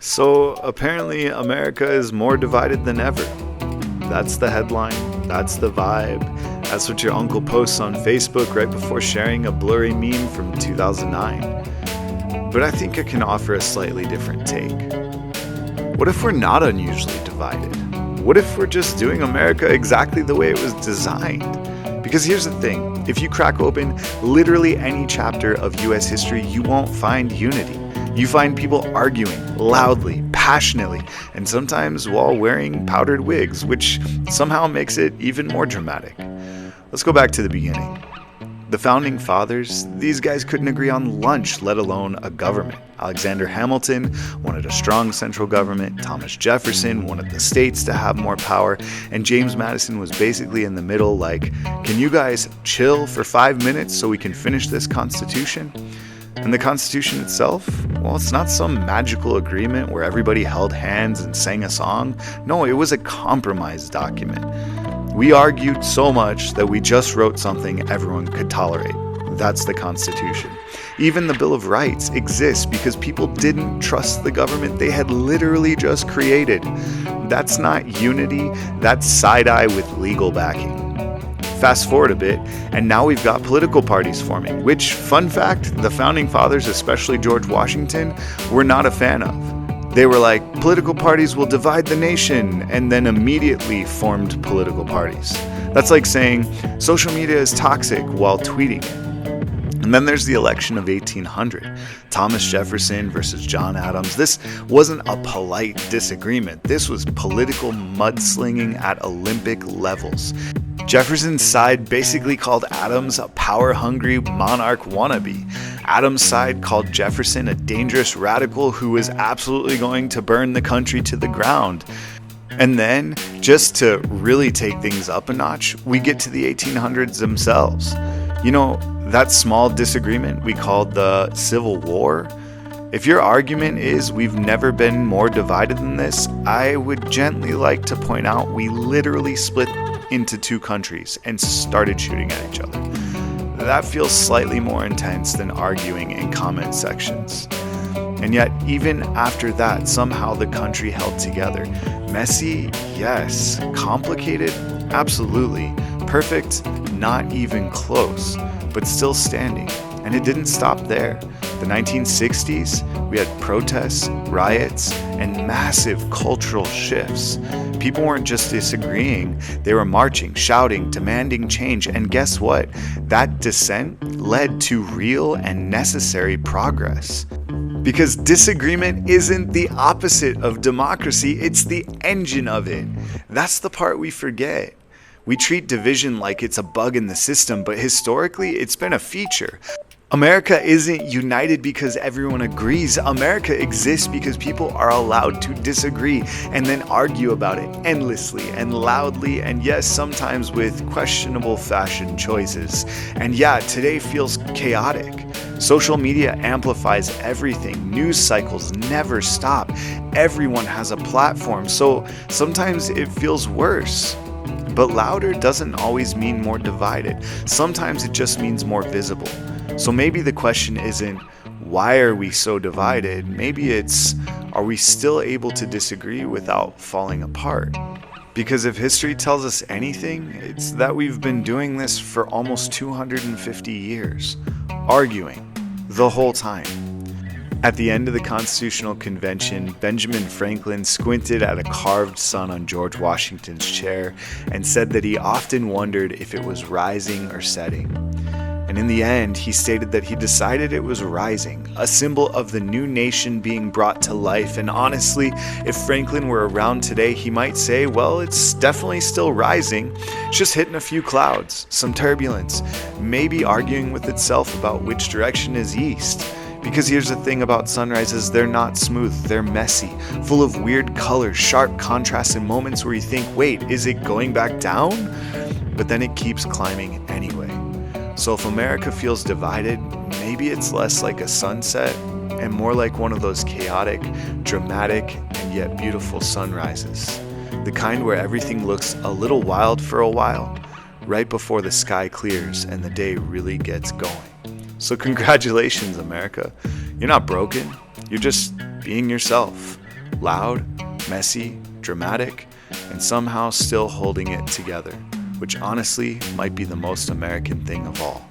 So apparently America is more divided than ever. That's the headline, that's the vibe, that's what your uncle posts on Facebook right before sharing a blurry meme from 2009. But I think I can offer a slightly different take. What if we're not unusually divided? What if we're just doing America exactly the way it was designed? Because here's the thing, if you crack open literally any chapter of US history, you won't find unity. You find people arguing loudly, passionately, and sometimes while wearing powdered wigs, which somehow makes it even more dramatic. Let's go back to the beginning. The founding fathers, these guys couldn't agree on lunch, let alone a government. Alexander Hamilton wanted a strong central government, Thomas Jefferson wanted the states to have more power, and James Madison was basically in the middle like, can you guys chill for 5 minutes so we can finish this Constitution? And the Constitution itself, well, it's not some magical agreement where everybody held hands and sang a song. No, it was a compromise document. We argued so much that we just wrote something everyone could tolerate. That's the Constitution. Even the Bill of Rights exists because people didn't trust the government they had literally just created. That's not unity, that's side-eye with legal backing. Fast forward a bit, and now we've got political parties forming, which, fun fact, the founding fathers, especially George Washington, were not a fan of. They were like, political parties will divide the nation, and then immediately formed political parties. That's like saying, social media is toxic while tweeting it. And then there's the election of 1800, Thomas Jefferson versus John Adams. This wasn't a polite disagreement. This was political mudslinging at Olympic levels. Jefferson's side basically called Adams a power-hungry monarch wannabe. Adams' side called Jefferson a dangerous radical who was absolutely going to burn the country to the ground. And then, just to really take things up a notch, we get to the 1800s themselves. You know, that small disagreement we called the Civil War? If your argument is we've never been more divided than this, I would gently like to point out we literally split into two countries and started shooting at each other. That feels slightly more intense than arguing in comment sections. And yet, even after that, somehow the country held together. Messy? Yes. Complicated? Absolutely. Perfect? Not even close. But still standing. And it didn't stop there. The 1960s, we had protests, riots, and massive cultural shifts. People weren't just disagreeing, they were marching, shouting, demanding change, and guess what? That dissent led to real and necessary progress. Because disagreement isn't the opposite of democracy, it's the engine of it. That's the part we forget. We treat division like it's a bug in the system, but historically, it's been a feature. America isn't united because everyone agrees. America exists because people are allowed to disagree and then argue about it endlessly and loudly, and yes, sometimes with questionable fashion choices. And yeah, today feels chaotic. Social media amplifies everything. News cycles never stop. Everyone has a platform, so sometimes it feels worse. But louder doesn't always mean more divided. Sometimes it just means more visible. So maybe the question isn't, why are we so divided? Maybe it's, are we still able to disagree without falling apart? Because if history tells us anything, it's that we've been doing this for almost 250 years, arguing the whole time. At the end of the Constitutional Convention, Benjamin Franklin squinted at a carved sun on George Washington's chair and said that he often wondered if it was rising or setting. And in the end, he stated that he decided it was rising, a symbol of the new nation being brought to life. And honestly, if Franklin were around today, he might say, well, it's definitely still rising, it's just hitting a few clouds, some turbulence, maybe arguing with itself about which direction is east. Because here's the thing about sunrises, they're not smooth, they're messy, full of weird colors, sharp contrasts, and moments where you think, wait, is it going back down? But then it keeps climbing anyway. So if America feels divided, maybe it's less like a sunset and more like one of those chaotic, dramatic, and yet beautiful sunrises. The kind where everything looks a little wild for a while, right before the sky clears and the day really gets going. So congratulations, America. You're not broken. You're just being yourself. Loud, messy, dramatic, and somehow still holding it together, which honestly might be the most American thing of all.